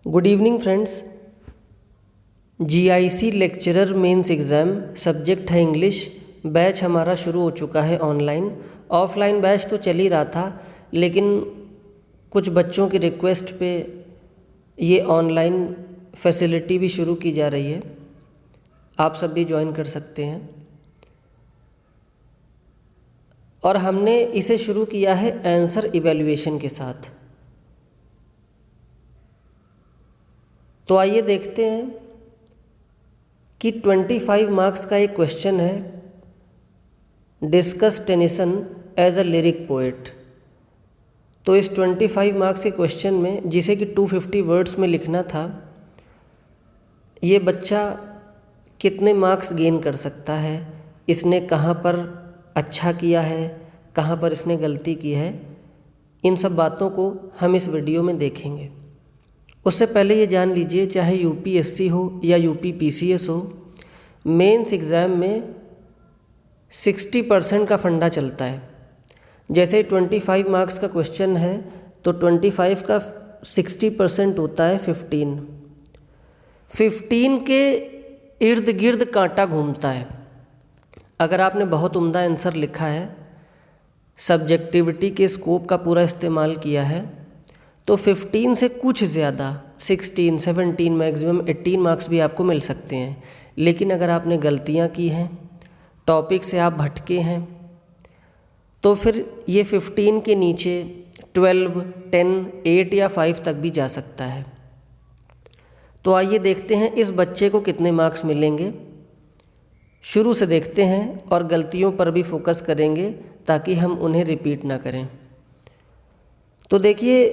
Good evening friends. GIC lecturer mains exam subject है English. Batch हमारा शुरू हो चुका है ऑनलाइन। ऑफलाइन बैच तो चल ही रहा था, लेकिन कुछ बच्चों की रिक्वेस्ट पे ये ऑनलाइन फैसिलिटी भी शुरू की जा रही है। आप सब भी ज्वाइन कर सकते हैं। और हमने इसे शुरू किया है आंसर इवैल्यूएशन के साथ। तो आइए देखते हैं कि 25 मार्क्स का एक क्वेश्चन है, discuss Tennyson as a lyric poet. तो इस 25 मार्क्स के क्वेश्चन में, जिसे कि 250 वर्ड्स में लिखना था, ये बच्चा कितने मार्क्स गेन कर सकता है, इसने कहाँ पर अच्छा किया है, कहाँ पर इसने गलती की है, इन सब बातों को हम इस वीडियो में देखेंगे। उससे पहले ये जान लीजिए, चाहे यूपीएससी हो या यूपीपीसीएस हो, मेंस एग्ज़ाम में 60% का फंडा चलता है। जैसे 25 मार्क्स का क्वेश्चन है तो 25 का 60% होता है 15 के इर्द गिर्द कांटा घूमता है। अगर आपने बहुत उम्दा आंसर लिखा है, सब्जेक्टिविटी के स्कोप का पूरा इस्तेमाल किया है, तो 15 से कुछ ज़्यादा 16, 17, मैक्सिमम 18 मार्क्स भी आपको मिल सकते हैं। लेकिन अगर आपने गलतियां की हैं, टॉपिक से आप भटके हैं, तो फिर ये 15 के नीचे 12, 10, 8 या 5 तक भी जा सकता है। तो आइए देखते हैं इस बच्चे को कितने मार्क्स मिलेंगे। शुरू से देखते हैं और गलतियों पर भी फोकस करेंगे ताकि हम उन्हें रिपीट ना करें। तो देखिए,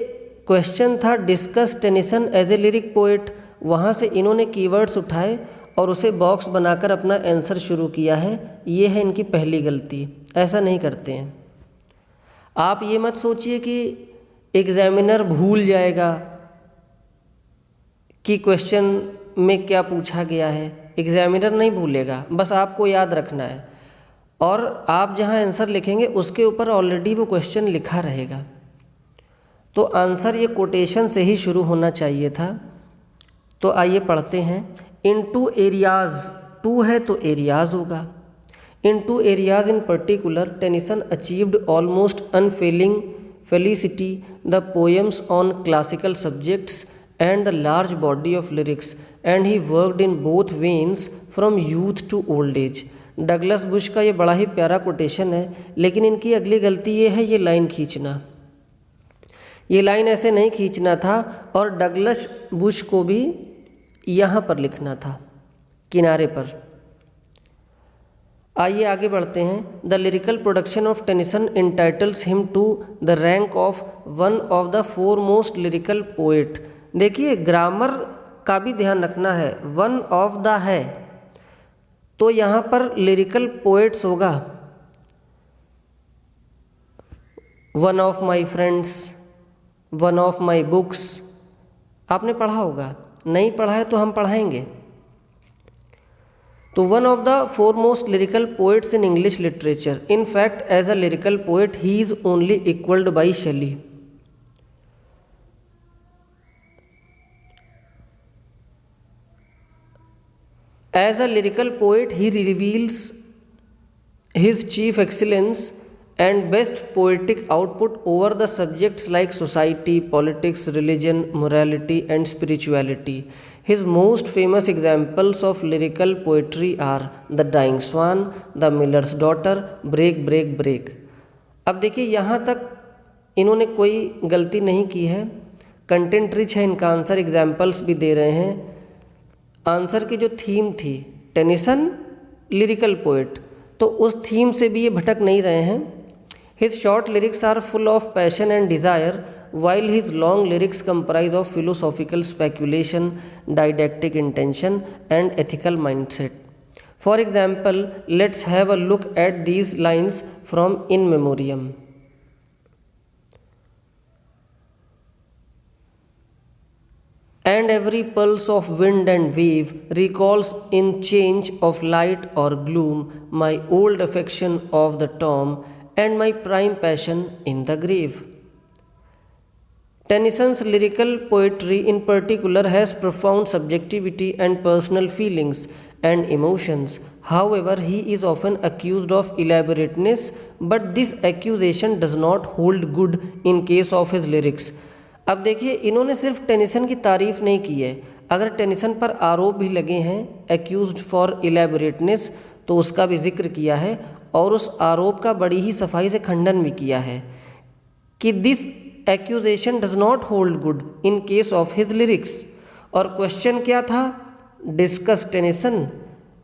क्वेश्चन था discuss Tennyson as a lyric poet. वहाँ से इन्होंने कीवर्ड्स उठाए और उसे बॉक्स बनाकर अपना आंसर शुरू किया है। ये है इनकी पहली गलती। ऐसा नहीं करते हैं। आप ये मत सोचिए कि एग्जामिनर भूल जाएगा कि क्वेश्चन में क्या पूछा गया है। एग्जामिनर नहीं भूलेगा, बस आपको याद रखना है। और आप जहाँ आंसर लिखेंगे उसके ऊपर ऑलरेडी वो क्वेश्चन लिखा रहेगा। तो आंसर ये कोटेशन से ही शुरू होना चाहिए था। तो आइए पढ़ते हैं। इन टू एरियाज़, टू है तो एरियाज़ होगा। In two areas in particular Tennyson achieved almost unfailing felicity the poems on classical subjects and the large body of lyrics and he worked in both veins from youth to old age. Douglas Bush का ये बड़ा ही प्यारा quotation है, लेकिन इनकी अगली गलती ये है, ये लाइन खींचना। ये लाइन ऐसे नहीं खींचना था और डगलस बुश को भी यहाँ पर लिखना था, किनारे पर। आइए आगे बढ़ते हैं। The lyrical production of Tennyson entitles him to the rank of one of the foremost lyrical poet. देखिए, ग्रामर का भी ध्यान रखना है। वन ऑफ द है तो यहाँ पर लिरिकल पोएट्स होगा। One of my friends, one of my books. आपने पढ़ा होगा, नहीं पढ़ा है तो हम पढ़ाएंगे। तो one of the foremost lyrical poets in English literature. In fact as a lyrical poet he is only equalled by Shelley. As a lyrical poet he reveals his chief excellence and best poetic output over the subjects like society, politics, religion, morality and spirituality. His most famous examples of lyrical poetry are The Dying Swan, The Miller's Daughter, Break Break Break. अब देखिए, यहाँ तक इन्होंने कोई गलती नहीं की है। कंटेंट रिच है इनका आंसर, एग्जाम्पल्स भी दे रहे हैं। आंसर की जो थीम थी, टेनिसन लिरिकल पोएट, तो उस थीम से भी ये भटक नहीं रहे हैं। His short lyrics are full of passion and desire, while his long lyrics comprise of philosophical speculation, didactic intention, and ethical mindset. For example, let's have a look at these lines from In Memoriam. And every pulse of wind and wave recalls in change of light or gloom my old affection of the tomb and my prime passion in the grave. Tennyson's lyrical poetry in particular has profound subjectivity and personal feelings and emotions. However, he is often accused of elaborateness, but this accusation does not hold good in case of his lyrics. अब देखिए, इन्होंने सिर्फ Tennyson की तारीफ नहीं की है, अगर टेनिसन पर आरोप भी लगे हैं एक्यूज्ड फॉर इलेबोरेटनेस, तो उसका भी जिक्र किया है और उस आरोप का बड़ी ही सफाई से खंडन भी किया है कि this accusation does not hold good in case of his lyrics. और क्वेश्चन क्या था? Discuss Tennyson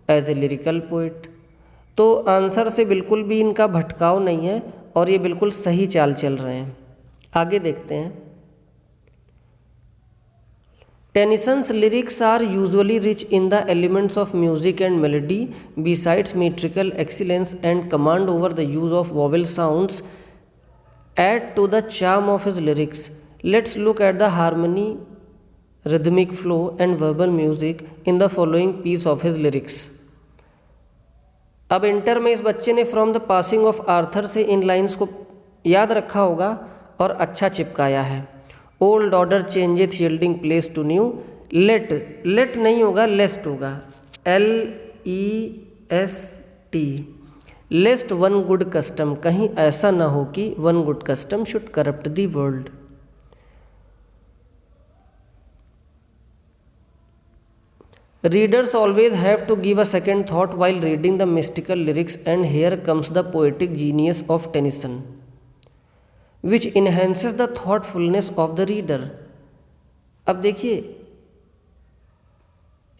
as a lyrical poet. तो आंसर से बिल्कुल भी इनका भटकाव नहीं है और ये बिल्कुल सही चाल चल रहे हैं। आगे देखते हैं। Tennyson's lyrics are usually rich in the elements of music and melody besides metrical excellence and command over the use of vowel sounds add to the charm of his lyrics. Let's look at the harmony, rhythmic flow and verbal music in the following piece of his lyrics. अब inter में इस बच्चे ने from the passing of Arthur से इन lines को याद रखा होगा और अच्छा चिपकाया है। Old order changeth yielding place to new. Let नहीं होगा, लेस्ट होगा, LEST। Lest one good custom, कहीं ऐसा ना हो कि one good custom should corrupt the world. Readers always have to give a second thought while reading the mystical lyrics, and here comes the poetic genius of Tennyson, which enhances the thoughtfulness of the reader. अब देखिए,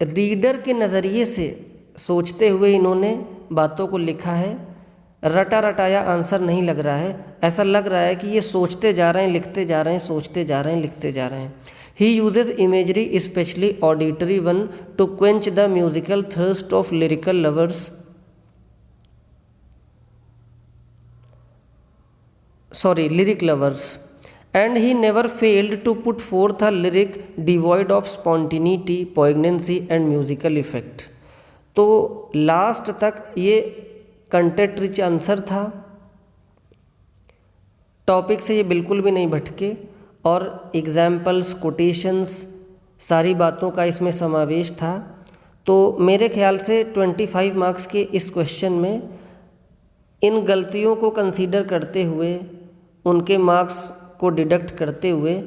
reader के नज़रिए से सोचते हुए इन्होंने बातों को लिखा है। रटा रटाया आंसर नहीं लग रहा है, ऐसा लग रहा है कि ये सोचते जा रहे हैं, लिखते जा रहे हैं, सोचते जा रहे हैं, लिखते जा रहे हैं। He uses imagery, especially auditory one, to quench the musical thirst of lyrical lovers. Lyric lovers. And he never failed to put forth a lyric devoid of spontaneity, poignancy and musical effect. तो last तक ये content rich answer था, topic से ये बिल्कुल भी नहीं भटके और एग्जाम्पल्स, कोटेशंस, सारी बातों का इसमें समावेश था। तो मेरे ख्याल से 25 मार्क्स के इस क्वेश्चन में इन गलतियों को कंसीडर करते हुए, उनके मार्क्स को डिडक्ट करते हुए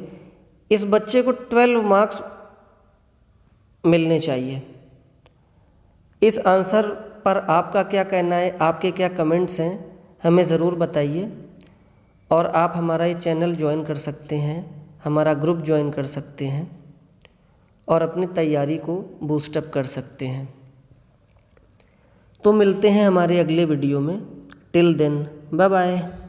इस बच्चे को 12 मार्क्स मिलने चाहिए। इस आंसर पर आपका क्या कहना है, आपके क्या कमेंट्स हैं, हमें ज़रूर बताइए। और आप हमारा ये चैनल ज्वाइन कर सकते हैं, हमारा ग्रुप ज्वाइन कर सकते हैं और अपनी तैयारी को बूस्टअप कर सकते हैं। तो मिलते हैं हमारे अगले वीडियो में। Till then, bye bye.